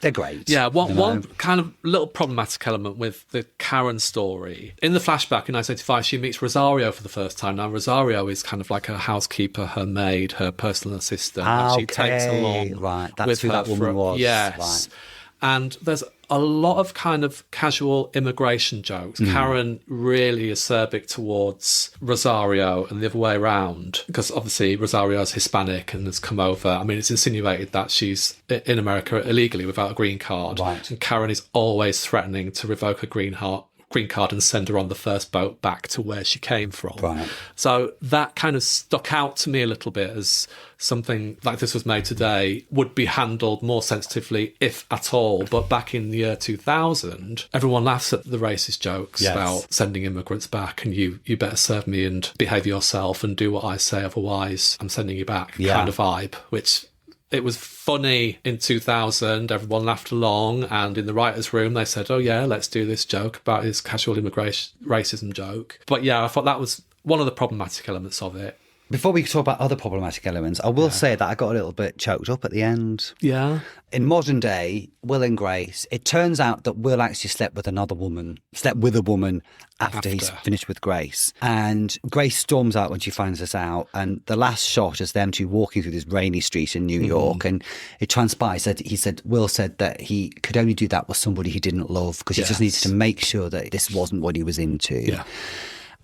they're great. Yeah, one kind of little problematic element with the Karen story. In the flashback in 1985, she meets Rosario for the first time. Now, Rosario is kind of like her housekeeper, her maid, her personal assistant. And she takes along That's who that woman was. Yes. Right. And there's a lot of kind of casual immigration jokes. Karen really acerbic towards Rosario and the other way around, because obviously Rosario's Hispanic and has come over. I mean, it's insinuated that she's in America illegally without a green card. Right. And Karen is always threatening to revoke a green card and send her on the first boat back to where she came from. Right. So that kind of stuck out to me a little bit as something like this was made today would be handled more sensitively, if at all. But back in the year 2000, everyone laughs at the racist jokes about sending immigrants back and you better serve me and behave yourself and do what I say, otherwise I'm sending you back kind of vibe, which... It was funny in 2000, everyone laughed along, and in the writer's room they said, oh yeah, let's do this joke about his casual immigration racism joke. But yeah, I thought that was one of the problematic elements of it. Before we talk about other problematic elements, I will say that I got a little bit choked up at the end. Yeah. In modern day, Will and Grace, it turns out that Will actually slept with a woman after he's finished with Grace. And Grace storms out when she finds this out. And the last shot is them two walking through this rainy street in New York. And it transpires that Will said that he could only do that with somebody he didn't love because he just needed to make sure that this wasn't what he was into. Yeah.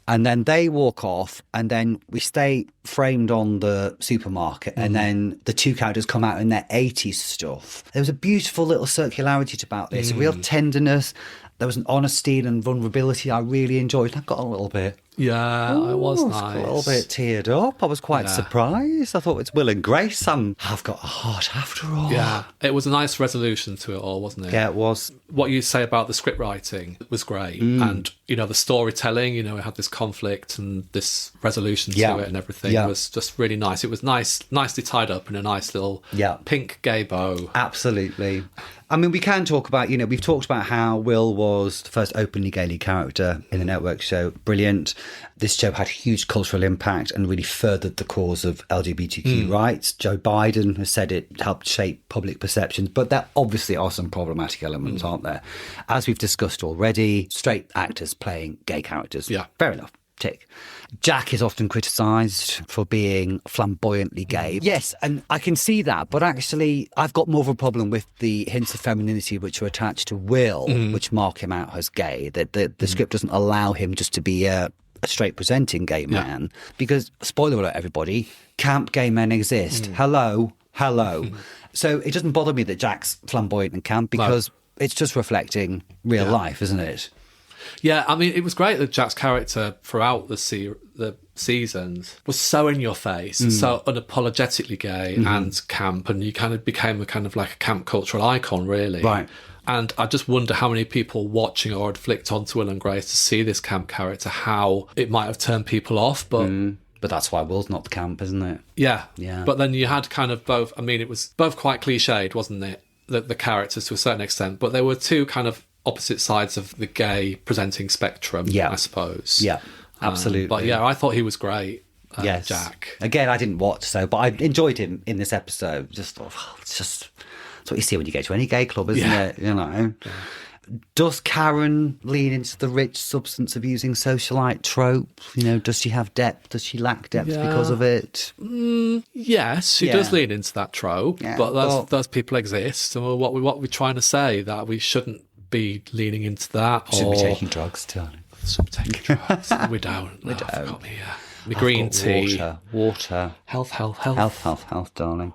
And then they walk off, and then we stay framed on the supermarket, and then the two characters come out in their 80s stuff. There was a beautiful little circularity about this, a real tenderness. There was an honesty and vulnerability I really enjoyed. I got a little bit... Yeah, it was nice. A little bit teared up. I was quite surprised. I thought it's Will and Grace. I've got a heart after all. Yeah, it was a nice resolution to it all, wasn't it? Yeah, it was. What you say about the script writing was great. And, the storytelling, it had this conflict and this resolution to it and everything was just really nice. It was nicely tied up in a nice little pink gay bow. Absolutely. I mean, we can talk about, we've talked about how Will was the first openly gay character in the network show. Brilliant. This show had huge cultural impact and really furthered the cause of LGBTQ rights. Joe Biden has said it helped shape public perceptions, but there obviously are some problematic elements, aren't there? As we've discussed already, straight actors playing gay characters. Yeah. Fair enough. Tick. Jack is often criticised for being flamboyantly gay. Yes, and I can see that, but actually I've got more of a problem with the hints of femininity which are attached to Will, which mark him out as gay. That the script doesn't allow him just to be a a straight presenting gay man, because, spoiler alert, everybody, camp gay men exist. Hello. So it doesn't bother me that Jack's flamboyant and camp, because it's just reflecting real life, isn't it? Yeah, I mean, it was great that Jack's character throughout the seasons was so in your face, so unapologetically gay and camp, and you kind of became like a camp cultural icon, really. Right. And I just wonder how many people watching or had flicked onto Will and Grace to see this camp character, how it might have turned people off, but... But that's why Will's not the camp, isn't it? Yeah. Yeah. But then you had kind of both, I mean, it was both quite cliched, wasn't it? The characters to a certain extent, but there were two kind of opposite sides of the gay presenting spectrum, I suppose. Yeah, absolutely. But yeah, I thought he was great, Jack. Again, I didn't watch, but I enjoyed him in this episode. Just thought, it's what you see when you go to any gay club, isn't it? You know. Yeah. Does Karen lean into the rich substance abusing socialite trope? You know, does she have depth? Does she lack depth because of it? Yes, she does lean into that trope, but those people exist. And what we're trying to say, that we shouldn't be leaning into that. Should be taking drugs, darling. Should be taking drugs. We don't. We don't. I've got me green tea. Water. Health, darling.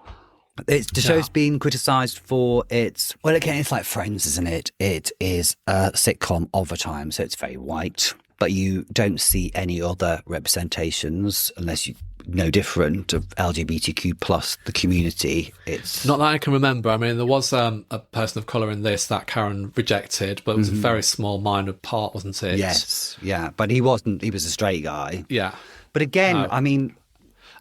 The show's been criticised for its... Well, again, it's like Friends, isn't it? It is a sitcom of a time, so it's very white. But you don't see any other representations, unless you know different, of LGBTQ plus the community. It's not that I can remember. I mean, there was a person of colour in this that Karen rejected, but it was a very small, minor part, wasn't it? Yes, yeah. But he wasn't... He was a straight guy. Yeah. But again, I mean...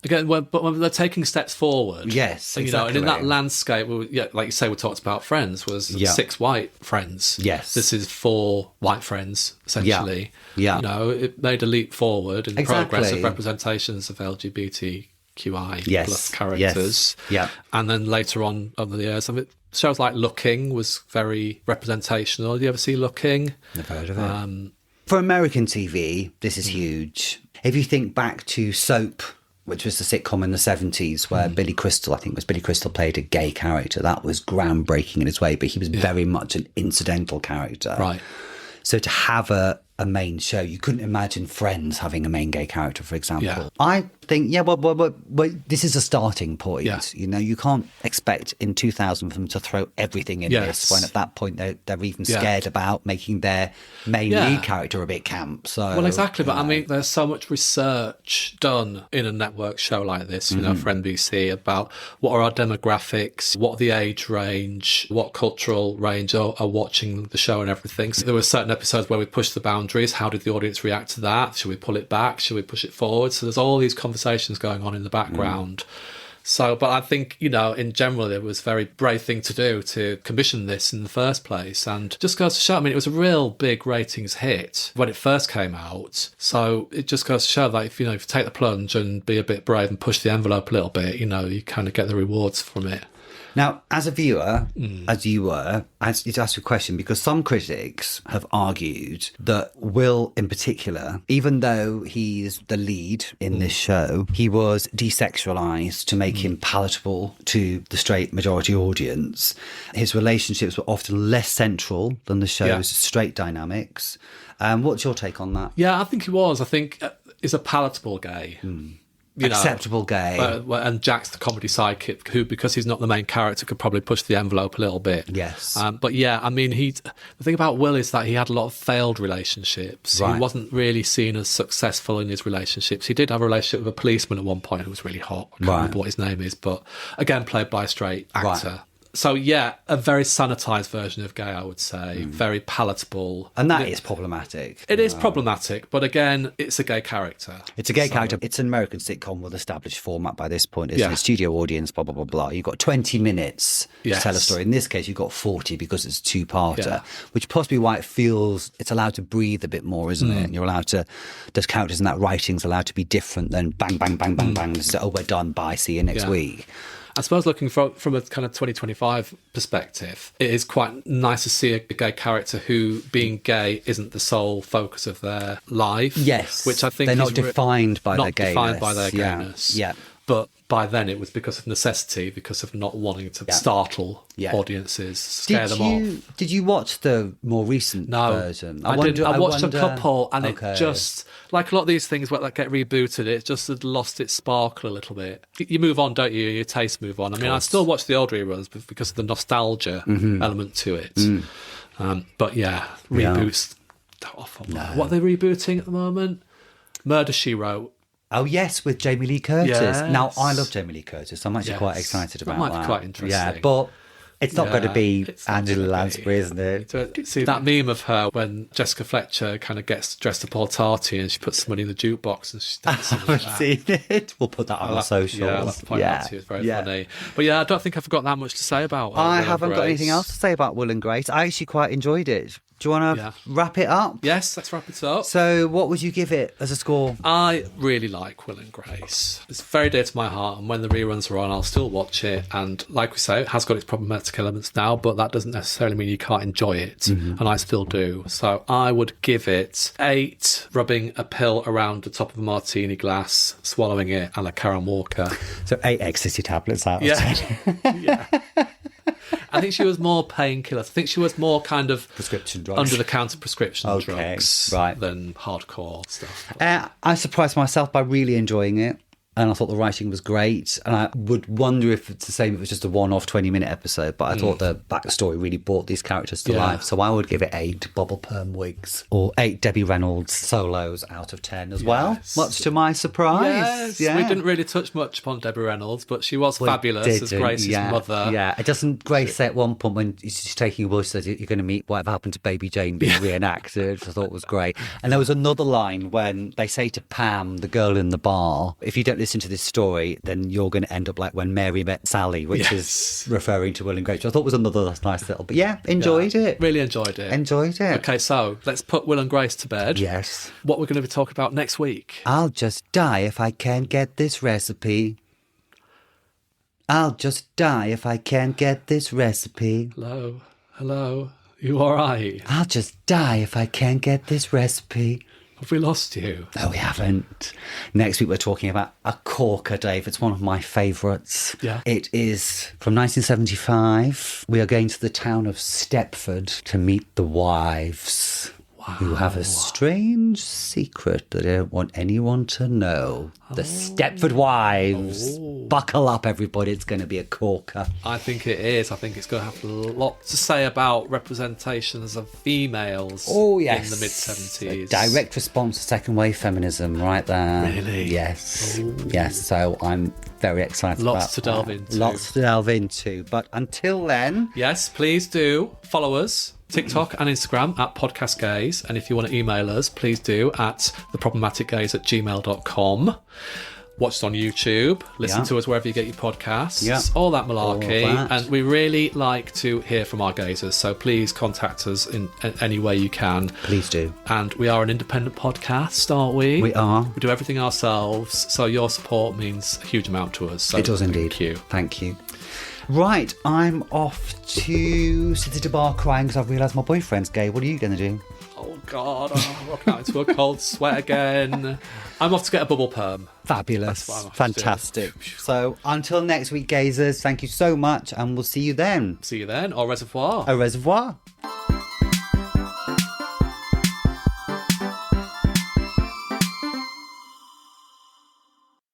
Again, but when they're taking steps forward, yes, exactly. You know, and in that landscape, like you say, we talked about Friends was 6 white friends. Yes, this is 4 white friends essentially. Yeah, you know, it made a leap forward in progress of representations of LGBTQI plus characters. Yeah, and then later on over the years, I mean, shows like Looking was very representational. Did you ever see Looking? Never heard of it. For American TV, this is huge. If you think back to Soap, which was the sitcom in the 70s where Billy Crystal played a gay character. That was groundbreaking in its way, but he was very much an incidental character. Right. So to have a main show, you couldn't imagine Friends having a main gay character, for example. Yeah. I think, this is a starting point. Yeah. You know, you can't expect in 2000 for them to throw everything in this, when at that point they're even scared about making their main lead character a bit camp. So, well, exactly. But I mean, there's so much research done in a network show like this, you know, for NBC, about what are our demographics, what the age range, what cultural range are watching the show and everything. So there were certain episodes where we pushed the boundaries. How did the audience react to that? Should we pull it back? Should we push it forward? So there's all these conversations going on in the background. So, but I think, you know, in general, it was a very brave thing to do to commission this in the first place. And just goes to show, I mean, it was a real big ratings hit when it first came out. So it just goes to show that if you take the plunge and be a bit brave and push the envelope a little bit, you know, you kind of get the rewards from it. Now, as a viewer, as you were, I need to ask you a question, because some critics have argued that Will, in particular, even though he's the lead in this show, he was desexualised to make him palatable to the straight majority audience. His relationships were often less central than the show's straight dynamics. What's your take on that? Yeah, I think he was. I think he's a palatable gay. Acceptable gay. And Jack's the comedy sidekick who, because he's not the main character, could probably push the envelope a little bit. Yes. But yeah, I mean, the thing about Will is that he had a lot of failed relationships. Right. He wasn't really seen as successful in his relationships. He did have a relationship with a policeman at one point who was really hot. I can't remember what his name is, but again, played by a straight actor. Right. So yeah, a very sanitised version of gay, I would say. Very palatable. And that is problematic. It is problematic, but again, it's a gay character. It's a gay character. It's an American sitcom with established format by this point, isn't it? Studio audience, blah, blah, blah, blah. You've got 20 minutes to tell a story. In this case, you've got 40 because it's a two-parter, which possibly why it's allowed to breathe a bit more, isn't it? And you're allowed to, those characters and that writing's allowed to be different than bang, bang, bang, bang, bang. So, we're done, bye, see you next week. I suppose looking from a kind of 2025 perspective, it is quite nice to see a gay character who, being gay, isn't the sole focus of their life. Yes. Which I think they're not defined by their gayness. Not defined by their gayness. Yeah. But by then it was because of necessity, because of not wanting to startle audiences, scare them off. Did you watch the more recent version? I watched a couple, and it just, like a lot of these things that get rebooted, it just had lost its sparkle a little bit. You move on, don't you? Your tastes move on. I mean, I still watch the old reruns because of the nostalgia element to it. But yeah, reboots. What are they rebooting at the moment? Murder, She Wrote. Oh, yes, with Jamie Lee Curtis. Yes. Now, I love Jamie Lee Curtis. I'm actually quite excited about that. That might be quite interesting. Yeah, but it's not going to be Angela Lansbury, isn't it? See that meme of her when Jessica Fletcher kind of gets dressed up all tarty and she puts some money in the jukebox and she's dancing. I've seen it. We'll put that on our socials. Yeah, I'll have to point out to you. It's very funny. But yeah, I don't think I've got that much to say about I haven't got anything else to say about Will and Grace. I actually quite enjoyed it. Do you want to wrap it up? Yes, let's wrap it up. So what would you give it as a score? I really like Will and Grace. It's very dear to my heart, and when the reruns are on, I'll still watch it. And like we say, it has got its problematic elements now, but that doesn't necessarily mean you can't enjoy it. And I still do. So I would give it 8 rubbing a pill around the top of a martini glass, swallowing it, a la Karen Walker. So 8 ecstasy tablets out of 10. Yeah. I think she was more painkillers. I think she was more kind of prescription drugs, under-the-counter prescription drugs than hardcore stuff. I surprised myself by really enjoying it. And I thought the writing was great. And I would wonder if it's the same if it was just a one-off 20-minute episode. But I thought the backstory really brought these characters to life. So I would give it 8 bubble perm wigs or 8 Debbie Reynolds solos out of 10 as well. Much to my surprise. Yes. We didn't really touch much upon Debbie Reynolds, but she was fabulous as Grace's mother. Yeah, it doesn't Grace say at one point when she's taking a bush, says you're going to meet whatever happened to Baby Jane being reenacted, which I thought was great. And there was another line when they say to Pam, the girl in the bar, if you don't listen to this story, then you're going to end up like when Mary met Sally, which is referring to Will and Grace, which I thought was another nice little, but enjoyed it. Really enjoyed it. Okay, so let's put Will and Grace to bed. Yes. What we're going to be talking about next week. I'll just die if I can't get this recipe. I'll just die if I can't get this recipe. Hello. You all right? I'll just die if I can't get this recipe. Have we lost you? No, we haven't. Next week, we're talking about a corker, Dave. It's one of my favourites. Yeah. It is from 1975. We are going to the town of Stepford to meet the wives. Who have a strange secret that they don't want anyone to know. The Stepford Wives. Buckle up, everybody. It's going to be a corker. I think it is. I think it's going to have a lot to say about representations of females in the mid-70s. A direct response to second wave feminism right there. Really? Yes. Yes, so I'm very excited about Lots to delve into. Lots to delve into. But until then... Yes, please do follow us. TikTok and Instagram at Podcast Gaze. And if you want to email us, please do at theproblematicgaze@gmail.com. Watch us on YouTube. Listen to us wherever you get your podcasts. All that malarkey. All that. And we really like to hear from our gazers. So please contact us in any way you can. Please do. And we are an independent podcast, aren't we? We are. We do everything ourselves. So your support means a huge amount to us. So it does indeed. Thank you. Right, I'm off to sit at a bar crying because I've realised my boyfriend's gay. What are you going to do? Oh, God, I'm rocking out into a cold sweat again. I'm off to get a bubble perm. Fabulous. That's what I'm off Fantastic. to do. So until next week, gazers, thank you so much and we'll see you then. See you then. Au reservoir. Au reservoir.